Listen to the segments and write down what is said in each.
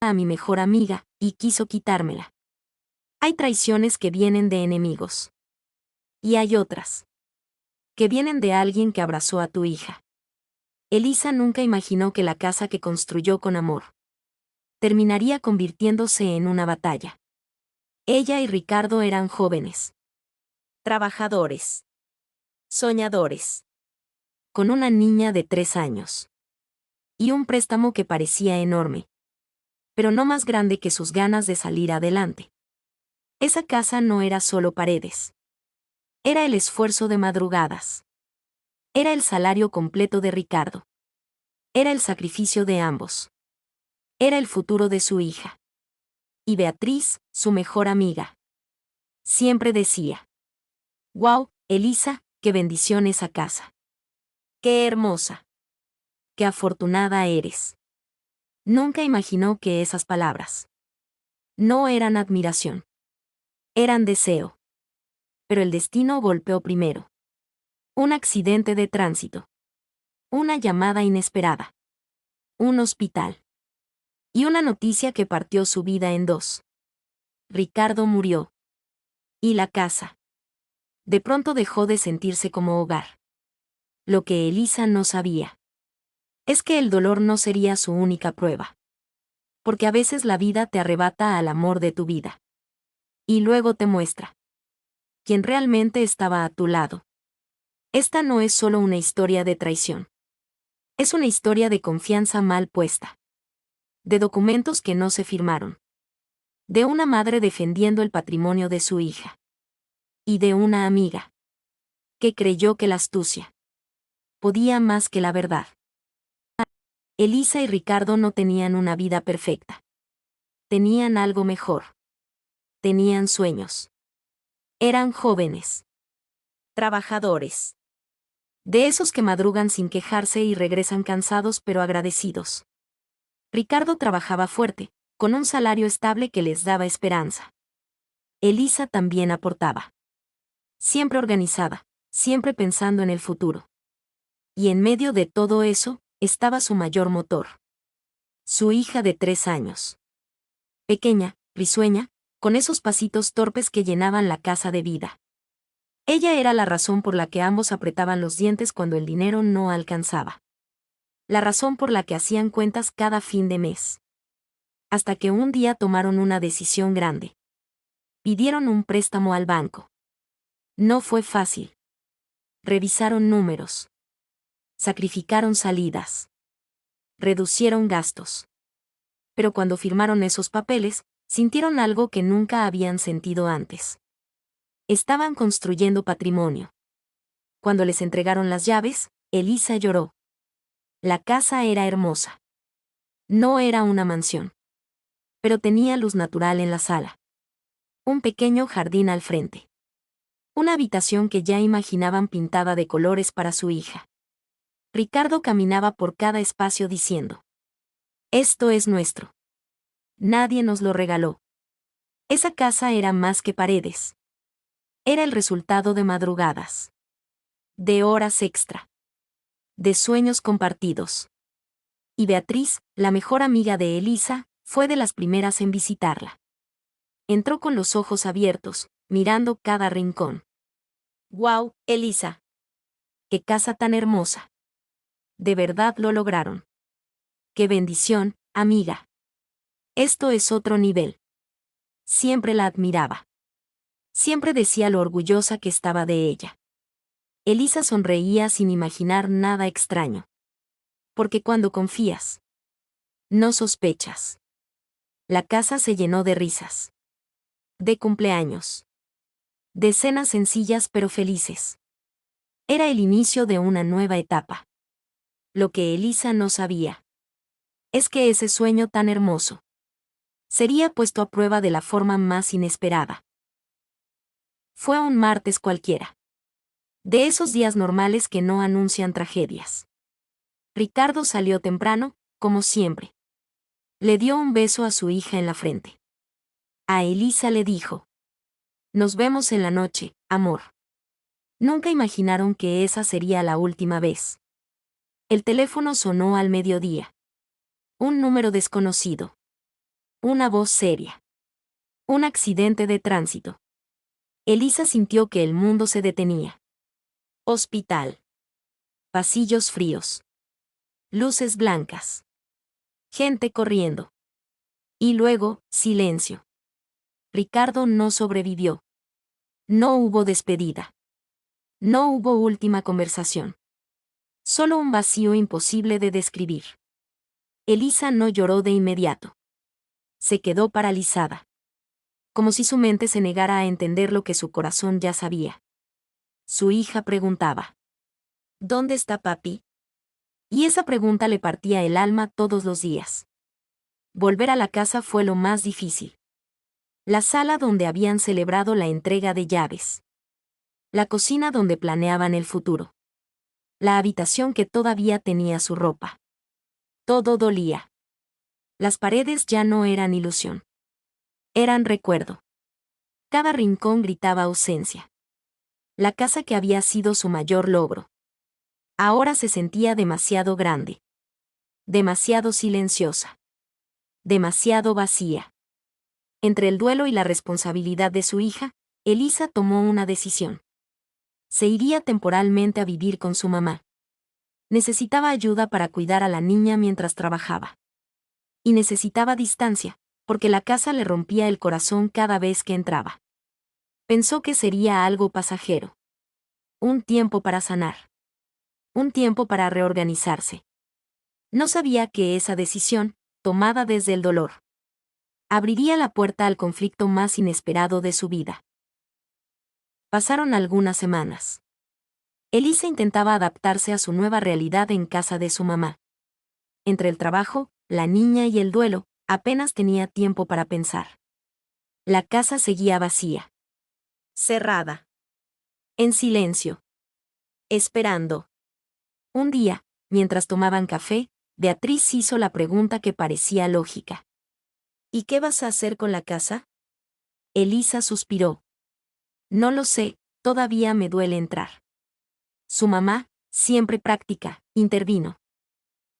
a mi mejor amiga, y quiso quitármela. Hay traiciones que vienen de enemigos. Y hay otras que vienen de alguien que abrazó a tu hija. Elisa nunca imaginó que la casa que construyó con amor terminaría convirtiéndose en una batalla. Ella y Ricardo eran jóvenes, trabajadores, soñadores, con una niña de 3 años. Y un préstamo que parecía enorme, pero no más grande que sus ganas de salir adelante. Esa casa no era solo paredes. Era el esfuerzo de madrugadas. Era el salario completo de Ricardo. Era el sacrificio de ambos. Era el futuro de su hija. Y Beatriz, su mejor amiga, siempre decía: «Wow, Elisa, qué bendición esa casa. Qué hermosa. Qué afortunada eres». Nunca imaginó que esas palabras no eran admiración. Eran deseo. Pero el destino golpeó primero. Un accidente de tránsito. Una llamada inesperada. Un hospital. Y una noticia que partió su vida en dos. Ricardo murió. Y la casa. De pronto dejó de sentirse como hogar. Lo que Elisa no sabía es que el dolor no sería su única prueba. Porque a veces la vida te arrebata al amor de tu vida. Y luego te muestra quién realmente estaba a tu lado. Esta no es solo una historia de traición. Es una historia de confianza mal puesta. De documentos que no se firmaron. De una madre defendiendo el patrimonio de su hija. Y de una amiga que creyó que la astucia podía más que la verdad. Elisa y Ricardo no tenían una vida perfecta. Tenían algo mejor. Tenían sueños. Eran jóvenes. Trabajadores. De esos que madrugan sin quejarse y regresan cansados pero agradecidos. Ricardo trabajaba fuerte, con un salario estable que les daba esperanza. Elisa también aportaba. Siempre organizada, siempre pensando en el futuro. Y en medio de todo eso, estaba su mayor motor. Su hija de 3 años. Pequeña, risueña, con esos pasitos torpes que llenaban la casa de vida. Ella era la razón por la que ambos apretaban los dientes cuando el dinero no alcanzaba. La razón por la que hacían cuentas cada fin de mes. Hasta que un día tomaron una decisión grande. Pidieron un préstamo al banco. No fue fácil. Revisaron números. Sacrificaron salidas. Reducieron gastos. Pero cuando firmaron esos papeles, sintieron algo que nunca habían sentido antes. Estaban construyendo patrimonio. Cuando les entregaron las llaves, Elisa lloró. La casa era hermosa. No era una mansión. Pero tenía luz natural en la sala. Un pequeño jardín al frente. Una habitación que ya imaginaban pintada de colores para su hija. Ricardo caminaba por cada espacio diciendo: «Esto es nuestro. Nadie nos lo regaló». Esa casa era más que paredes. Era el resultado de madrugadas. De horas extra. De sueños compartidos. Y Beatriz, la mejor amiga de Elisa, fue de las primeras en visitarla. Entró con los ojos abiertos, mirando cada rincón. «¡Guau, Elisa! ¡Qué casa tan hermosa! De verdad lo lograron. ¡Qué bendición, amiga! Esto es otro nivel». Siempre la admiraba. Siempre decía lo orgullosa que estaba de ella. Elisa sonreía sin imaginar nada extraño. Porque cuando confías, no sospechas. La casa se llenó de risas. De cumpleaños. De cenas sencillas pero felices. Era el inicio de una nueva etapa. Lo que Elisa no sabía es que ese sueño tan hermoso sería puesto a prueba de la forma más inesperada. Fue un martes cualquiera. De esos días normales que no anuncian tragedias. Ricardo salió temprano, como siempre. Le dio un beso a su hija en la frente. A Elisa le dijo: «Nos vemos en la noche, amor». Nunca imaginaron que esa sería la última vez. El teléfono sonó al mediodía. Un número desconocido. Una voz seria. Un accidente de tránsito. Elisa sintió que el mundo se detenía. Hospital. Pasillos fríos. Luces blancas. Gente corriendo. Y luego, silencio. Ricardo no sobrevivió. No hubo despedida. No hubo última conversación. Solo un vacío imposible de describir. Elisa no lloró de inmediato. Se quedó paralizada. Como si su mente se negara a entender lo que su corazón ya sabía. Su hija preguntaba: ¿Dónde está papi? Y esa pregunta le partía el alma todos los días. Volver a la casa fue lo más difícil. La sala donde habían celebrado la entrega de llaves. La cocina donde planeaban el futuro. La habitación que todavía tenía su ropa. Todo dolía. Las paredes ya no eran ilusión. Eran recuerdo. Cada rincón gritaba ausencia. La casa que había sido su mayor logro. Ahora se sentía demasiado grande. Demasiado silenciosa. Demasiado vacía. Entre el duelo y la responsabilidad de su hija, Elisa tomó una decisión. Se iría temporalmente a vivir con su mamá. Necesitaba ayuda para cuidar a la niña mientras trabajaba. Y necesitaba distancia, porque la casa le rompía el corazón cada vez que entraba. Pensó que sería algo pasajero. Un tiempo para sanar. Un tiempo para reorganizarse. No sabía que esa decisión, tomada desde el dolor, abriría la puerta al conflicto más inesperado de su vida. Pasaron algunas semanas. Elisa intentaba adaptarse a su nueva realidad en casa de su mamá. Entre el trabajo, la niña y el duelo, apenas tenía tiempo para pensar. La casa seguía vacía. Cerrada. En silencio. Esperando. Un día, mientras tomaban café, Beatriz hizo la pregunta que parecía lógica. ¿Y qué vas a hacer con la casa? Elisa suspiró. No lo sé, todavía me duele entrar. Su mamá, siempre práctica, intervino.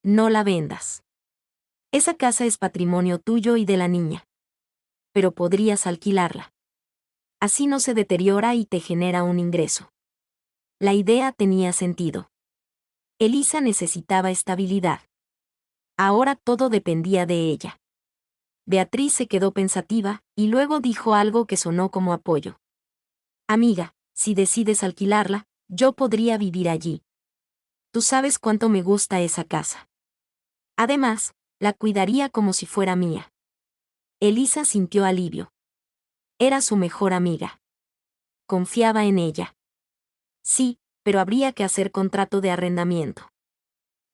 No la vendas. Esa casa es patrimonio tuyo y de la niña. Pero podrías alquilarla. Así no se deteriora y te genera un ingreso. La idea tenía sentido. Elisa necesitaba estabilidad. Ahora todo dependía de ella. Beatriz se quedó pensativa, y luego dijo algo que sonó como apoyo. Amiga, si decides alquilarla, yo podría vivir allí. Tú sabes cuánto me gusta esa casa. Además, la cuidaría como si fuera mía. Elisa sintió alivio. Era su mejor amiga. Confiaba en ella. Sí, pero habría que hacer contrato de arrendamiento.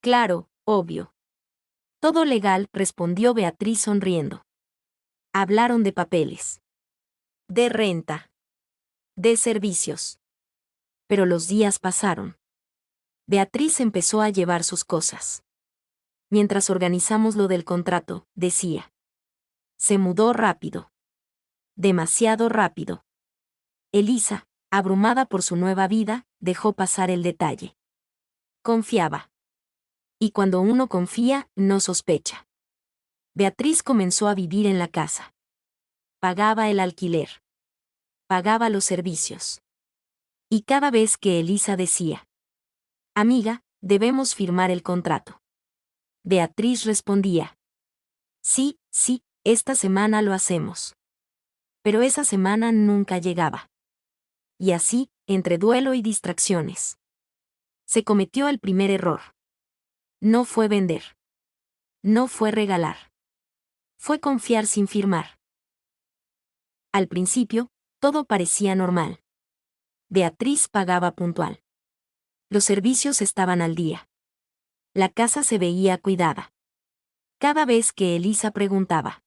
Claro, obvio. Todo legal, respondió Beatriz sonriendo. Hablaron de papeles. De renta. De servicios. Pero los días pasaron. Beatriz empezó a llevar sus cosas. Mientras organizamos lo del contrato, decía. Se mudó rápido. Demasiado rápido. Elisa, abrumada por su nueva vida, dejó pasar el detalle. Confiaba. Y cuando uno confía, no sospecha. Beatriz comenzó a vivir en la casa. Pagaba el alquiler. Pagaba los servicios. Y cada vez que Elisa decía: Amiga, debemos firmar el contrato. Beatriz respondía: Sí, sí, esta semana lo hacemos. Pero esa semana nunca llegaba. Y así, entre duelo y distracciones. Se cometió el primer error. No fue vender. No fue regalar. Fue confiar sin firmar. Al principio, todo parecía normal. Beatriz pagaba puntual. Los servicios estaban al día. La casa se veía cuidada. Cada vez que Elisa preguntaba: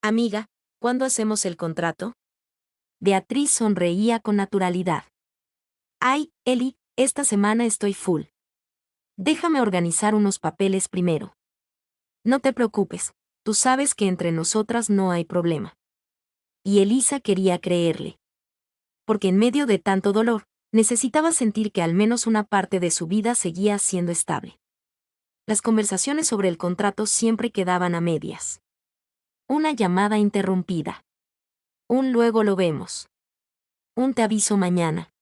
Amiga, ¿cuándo hacemos el contrato? Beatriz sonreía con naturalidad. Ay, Eli, esta semana estoy full. Déjame organizar unos papeles primero. No te preocupes, tú sabes que entre nosotras no hay problema. Y Elisa quería creerle. Porque en medio de tanto dolor, necesitaba sentir que al menos una parte de su vida seguía siendo estable. Las conversaciones sobre el contrato siempre quedaban a medias. Una llamada interrumpida. Un luego lo vemos. Un te aviso mañana.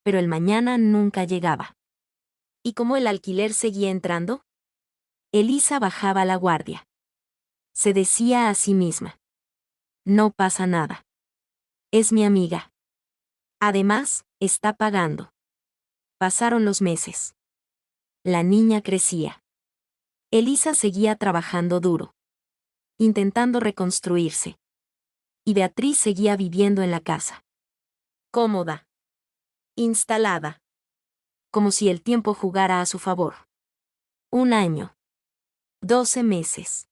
Pero el mañana nunca llegaba. ¿Y cómo el alquiler seguía entrando? Elisa bajaba la guardia. Se decía a sí misma: no pasa nada. Es mi amiga. Además, está pagando. Pasaron los meses. La niña crecía. Elisa seguía trabajando duro, intentando reconstruirse. Y Beatriz seguía viviendo en la casa. Cómoda. Instalada. Como si el tiempo jugara a su favor. 1 año. 12 meses.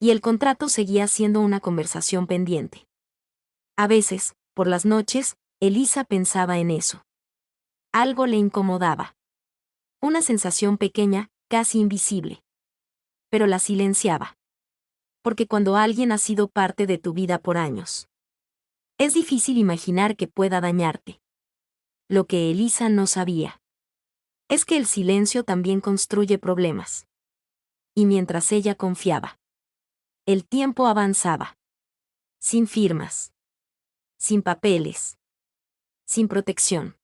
Y el contrato seguía siendo una conversación pendiente. A veces, por las noches, Elisa pensaba en eso. Algo le incomodaba. Una sensación pequeña, casi invisible. Pero la silenciaba. Porque cuando alguien ha sido parte de tu vida por años, es difícil imaginar que pueda dañarte. Lo que Elisa no sabía es que el silencio también construye problemas. Y mientras ella confiaba, el tiempo avanzaba. Sin firmas. Sin papeles. Sin protección.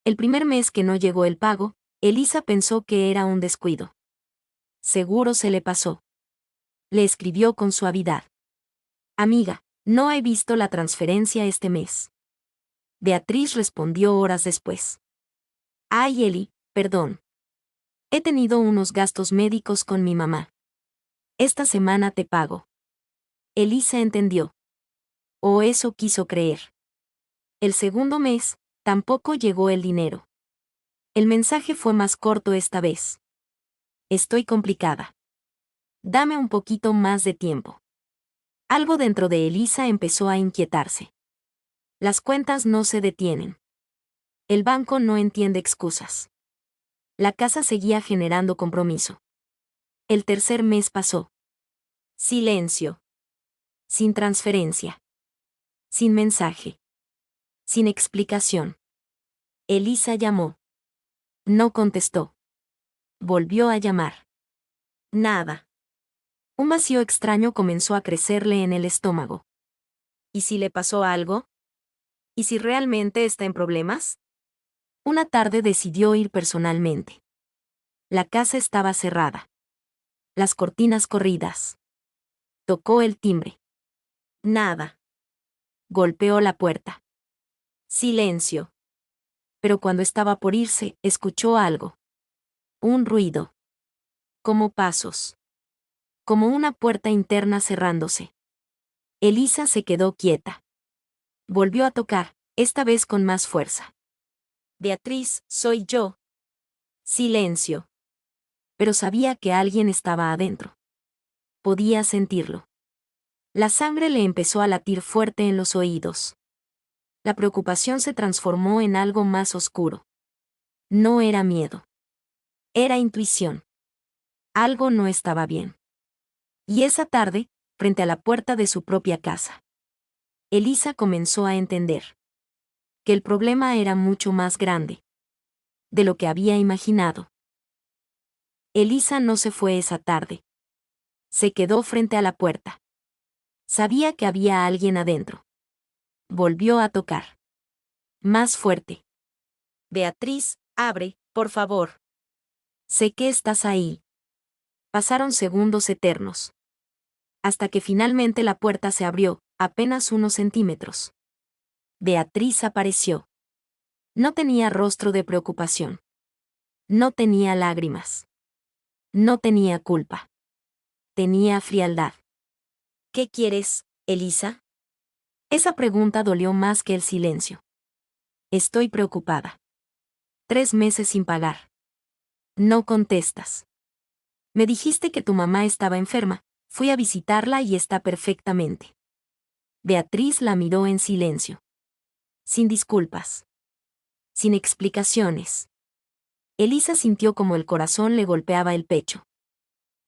El primer mes que no llegó el pago, Elisa pensó que era un descuido. Seguro se le pasó. Le escribió con suavidad: amiga, no he visto la transferencia este mes. Beatriz respondió horas después: ay, Eli, perdón. He tenido unos gastos médicos con mi mamá. Esta semana te pago. Elisa entendió. O eso quiso creer. El segundo mes, tampoco llegó el dinero. El mensaje fue más corto esta vez. Estoy complicada. Dame un poquito más de tiempo. Algo dentro de Elisa empezó a inquietarse. Las cuentas no se detienen. El banco no entiende excusas. La casa seguía generando compromiso. El tercer mes pasó. Silencio. Sin transferencia. Sin mensaje. Sin explicación. Elisa llamó. No contestó. Volvió a llamar. Nada. Un vacío extraño comenzó a crecerle en el estómago. ¿Y si le pasó algo? ¿Y si realmente está en problemas? Una tarde decidió ir personalmente. La casa estaba cerrada. Las cortinas corridas. Tocó el timbre. Nada. Golpeó la puerta. Silencio. Pero cuando estaba por irse, escuchó algo. Un ruido. Como pasos. Como una puerta interna cerrándose. Elisa se quedó quieta. Volvió a tocar, esta vez con más fuerza. Beatriz, soy yo. Silencio. Pero sabía que alguien estaba adentro. Podía sentirlo. La sangre le empezó a latir fuerte en los oídos. La preocupación se transformó en algo más oscuro. No era miedo. Era intuición. Algo no estaba bien. Y esa tarde, frente a la puerta de su propia casa, Elisa comenzó a entender que el problema era mucho más grande de lo que había imaginado. Elisa no se fue esa tarde. Se quedó frente a la puerta. Sabía que había alguien adentro. Volvió a tocar. Más fuerte. Beatriz, abre, por favor. Sé que estás ahí. Pasaron segundos eternos. Hasta que finalmente la puerta se abrió, apenas unos centímetros. Beatriz apareció. No tenía rostro de preocupación. No tenía lágrimas. No tenía culpa. Tenía frialdad. ¿Qué quieres, Elisa? Esa pregunta dolió más que el silencio. Estoy preocupada. 3 meses sin pagar. No contestas. Me dijiste que tu mamá estaba enferma. Fui a visitarla y está perfectamente. Beatriz la miró en silencio. Sin disculpas. Sin explicaciones. Elisa sintió como el corazón le golpeaba el pecho.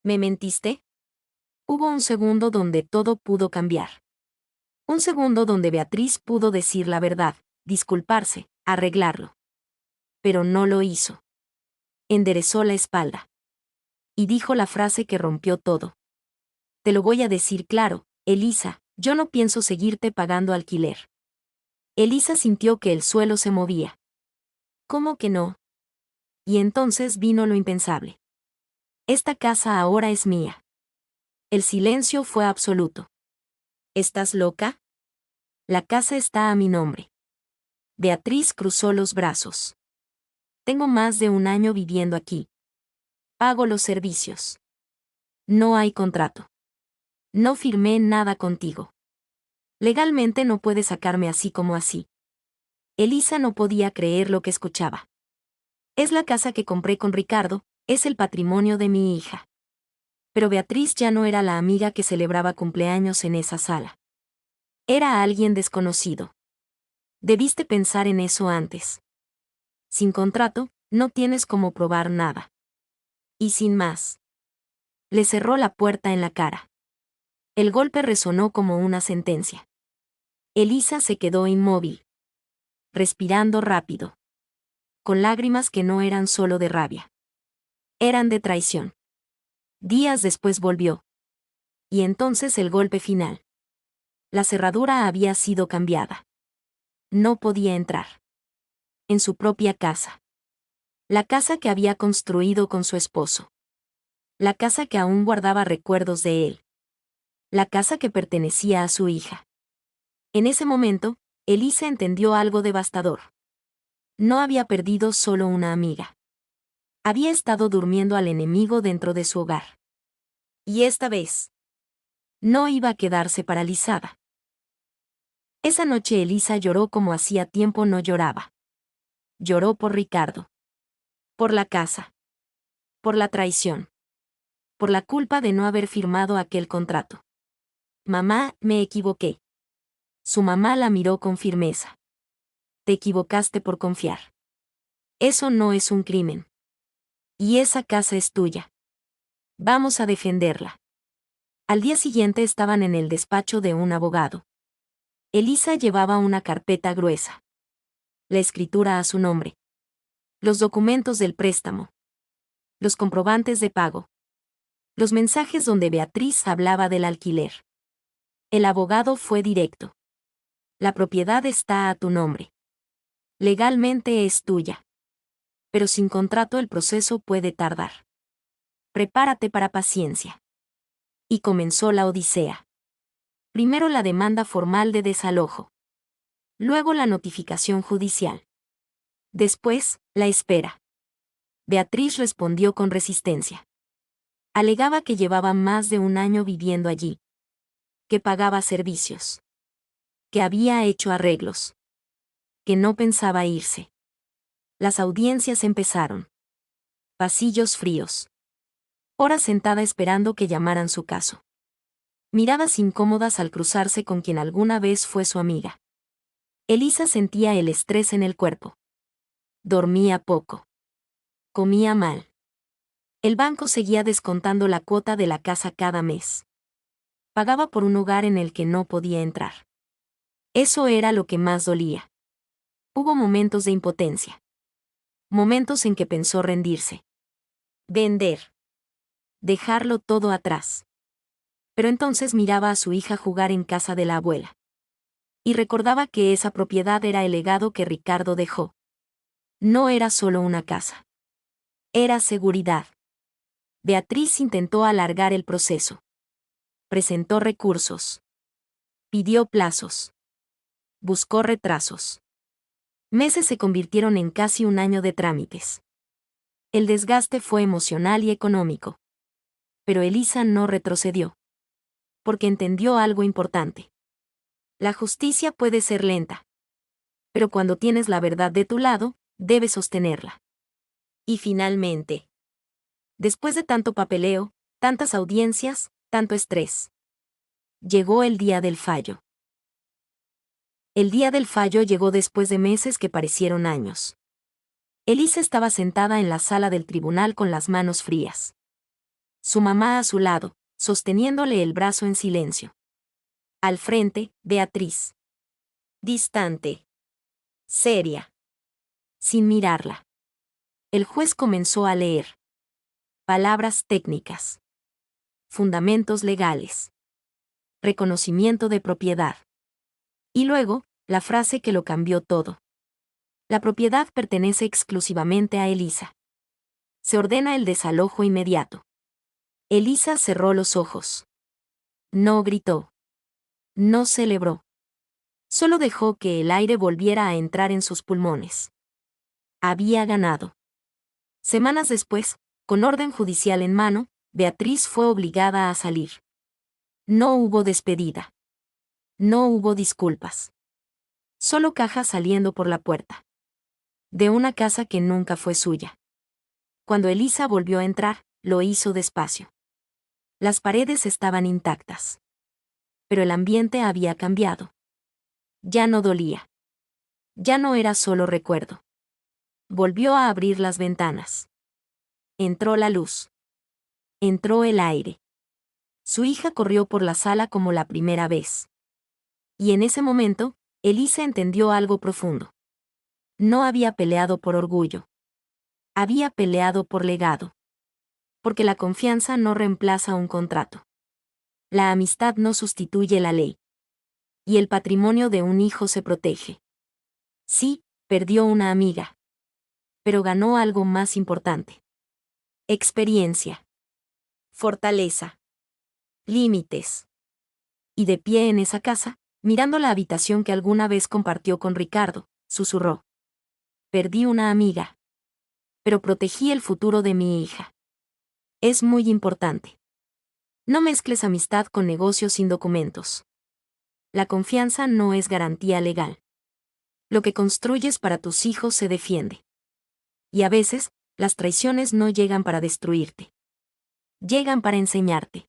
¿Me mentiste? Hubo un segundo donde todo pudo cambiar. Un segundo donde Beatriz pudo decir la verdad, disculparse, arreglarlo. Pero no lo hizo. Enderezó la espalda. Y dijo la frase que rompió todo. Te lo voy a decir claro, Elisa, yo no pienso seguirte pagando alquiler. Elisa sintió que el suelo se movía. ¿Cómo que no? Y entonces vino lo impensable. Esta casa ahora es mía. El silencio fue absoluto. ¿Estás loca? La casa está a mi nombre. Beatriz cruzó los brazos. Tengo más de un año viviendo aquí. Pago los servicios. No hay contrato. No firmé nada contigo. Legalmente no puedes sacarme así como así. Elisa no podía creer lo que escuchaba. Es la casa que compré con Ricardo, es el patrimonio de mi hija. Pero Beatriz ya no era la amiga que celebraba cumpleaños en esa sala. Era alguien desconocido. Debiste pensar en eso antes. Sin contrato, no tienes cómo probar nada. Y sin más. Le cerró la puerta en la cara. El golpe resonó como una sentencia. Elisa se quedó inmóvil. Respirando rápido. Con lágrimas que no eran solo de rabia. Eran de traición. Días después volvió. Y entonces el golpe final. La cerradura había sido cambiada. No podía entrar. En su propia casa. La casa que había construido con su esposo. La casa que aún guardaba recuerdos de él. La casa que pertenecía a su hija. En ese momento, Elisa entendió algo devastador. No había perdido solo una amiga. Había estado durmiendo al enemigo dentro de su hogar. Y esta vez, no iba a quedarse paralizada. Esa noche Elisa lloró como hacía tiempo no lloraba. Lloró por Ricardo. Por la casa. Por la traición. Por la culpa de no haber firmado aquel contrato. Mamá, me equivoqué. Su mamá la miró con firmeza. Te equivocaste por confiar. Eso no es un crimen. Y esa casa es tuya. Vamos a defenderla. Al día siguiente estaban en el despacho de un abogado. Elisa llevaba una carpeta gruesa. La escritura a su nombre. Los documentos del préstamo. Los comprobantes de pago. Los mensajes donde Beatriz hablaba del alquiler. El abogado fue directo. La propiedad está a tu nombre. Legalmente es tuya. Pero sin contrato el proceso puede tardar. Prepárate para paciencia. Y comenzó la odisea. Primero la demanda formal de desalojo. Luego la notificación judicial. Después, la espera. Beatriz respondió con resistencia. Alegaba que llevaba más de un año viviendo allí. Que pagaba servicios. Que había hecho arreglos. Que no pensaba irse. Las audiencias empezaron. Pasillos fríos. Horas sentada esperando que llamaran su caso. Miradas incómodas al cruzarse con quien alguna vez fue su amiga. Elisa sentía el estrés en el cuerpo. Dormía poco. Comía mal. El banco seguía descontando la cuota de la casa cada mes. Pagaba por un hogar en el que no podía entrar. Eso era lo que más dolía. Hubo momentos de impotencia. Momentos en que pensó rendirse. Vender. Dejarlo todo atrás. Pero entonces miraba a su hija jugar en casa de la abuela. Y recordaba que esa propiedad era el legado que Ricardo dejó. No era solo una casa. Era seguridad. Beatriz intentó alargar el proceso. Presentó recursos. Pidió plazos. Buscó retrasos. Meses se convirtieron en casi un año de trámites. El desgaste fue emocional y económico. Pero Elisa no retrocedió. Porque entendió algo importante. La justicia puede ser lenta. Pero cuando tienes la verdad de tu lado, debes sostenerla. Y finalmente, después de tanto papeleo, tantas audiencias, tanto estrés, llegó el día del fallo. El día del fallo llegó después de meses que parecieron años. Elisa estaba sentada en la sala del tribunal con las manos frías. Su mamá a su lado, sosteniéndole el brazo en silencio. Al frente, Beatriz. Distante. Seria. Sin mirarla. El juez comenzó a leer. Palabras técnicas. fundamentos legales, reconocimiento de propiedad. Y luego, la frase que lo cambió todo. La propiedad pertenece exclusivamente a Elisa. Se ordena el desalojo inmediato. Elisa cerró los ojos. No gritó. No celebró. Solo dejó que el aire volviera a entrar en sus pulmones. Había ganado. Semanas después, con orden judicial en mano, Beatriz fue obligada a salir. No hubo despedida. No hubo disculpas. Solo cajas saliendo por la puerta. De una casa que nunca fue suya. Cuando Elisa volvió a entrar, lo hizo despacio. Las paredes estaban intactas. Pero el ambiente había cambiado. Ya no dolía. Ya no era solo recuerdo. Volvió a abrir las ventanas. Entró la luz. Entró el aire. Su hija corrió por la sala como la primera vez. Y en ese momento, Elisa entendió algo profundo. No había peleado por orgullo. Había peleado por legado. Porque la confianza no reemplaza un contrato. La amistad no sustituye la ley. Y el patrimonio de un hijo se protege. Sí, perdió una amiga. Pero ganó algo más importante. Experiencia. Fortaleza. Límites. Y de pie en esa casa, mirando la habitación que alguna vez compartió con Ricardo, susurró. Perdí una amiga. Pero protegí el futuro de mi hija. Es muy importante. No mezcles amistad con negocios sin documentos. La confianza no es garantía legal. Lo que construyes para tus hijos se defiende. Y a veces, las traiciones no llegan para destruirte. Llegan para enseñarte.